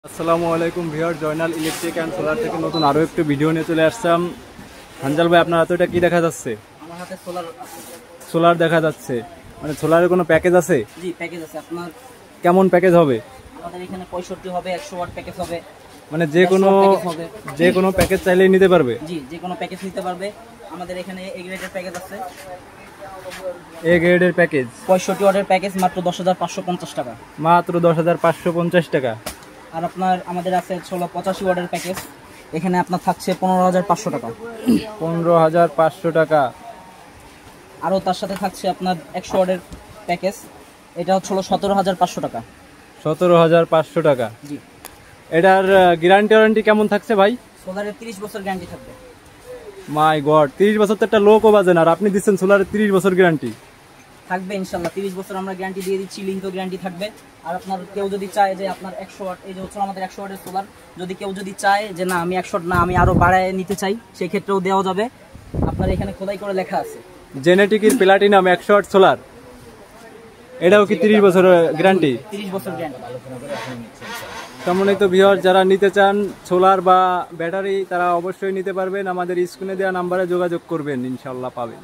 আসসালামু আলাইকুম viewer, Joynal electric and solar থেকে নতুন আরও একটু ভিডিও নিয়ে চলে আসলাম। হানজাল ভাই, আপনার হাতে এটা কি দেখা যাচ্ছে? আমার হাতে সোলার আছে। সোলার দেখা যাচ্ছে, মানে সোলারের কোনো প্যাকেজ আছে? জি, প্যাকেজ আছে। আপনার কেমন প্যাকেজ হবে? আমাদের এখানে 65 হবে, 100 ওয়াট প্যাকেজ হবে, মানে যে কোনো প্যাকেজ চাইলেই নিতে পারবে? জি, যে কোনো প্যাকেজ নিতে পারবে। আমাদের এখানে এ গ্রেডের প্যাকেজ আছে। এ গ্রেডের প্যাকেজ 65 ওয়াটের প্যাকেজ মাত্র 10,550 টাকা। মাত্র 10,550 টাকা। আর আপনার আমাদের আছে 85 ওয়াটের প্যাকেজ, এখানে আপনার থাকছে 15,500 টাকা। 15,500 টাকা। আরও তার সাথে থাকছে আপনার 100 ওয়াটের প্যাকেজ, এটা হচ্ছে 17,500 টাকা। 17,500 টাকা। জি। এটার গ্যারান্টি ওয়ারেন্টি কেমন থাকছে ভাই? সোলারের 30 বছর গ্যারান্টি থাকবে। মাই গড, 30 বছর তো একটা লোকও বাজে না, আর আপনি দিচ্ছেন সোলারের 30 বছর গ্যারান্টি? থাকবে ইনশাল্লাহ, 30 বছর আমরা গ্যারান্টি দিয়ে দিচ্ছি, লিঙ্কও গ্যারান্টি থাকবে। আর আপনার কেউ যদি চায় যে আপনার 100 ওয়াট, এই যে হচ্ছে আমাদের 100 ওয়াটের সোলার, যদি কেউ যদি চায় যে না আমি 100 না আমি আরো বাড়ায় নিতে চাই, সেই ক্ষেত্রেও দেওয়া যাবে। আপনার এখানে খোদাই করে লেখা আছে জেনেটিকের প্লাটিনাম 100 ওয়াট সোলার, এটাও কি 30 বছর গ্যারান্টি? 30 বছর গ্যারান্টি। সম্মানিত ভিউয়ার, যারা নিতে চান সোলার বা ব্যাটারি, তারা অবশ্যই নিতে পারবেন। আমাদের স্ক্রিনে দেওয়া নাম্বারে যোগাযোগ করবেন, ইনশাল্লাহ পাবেন।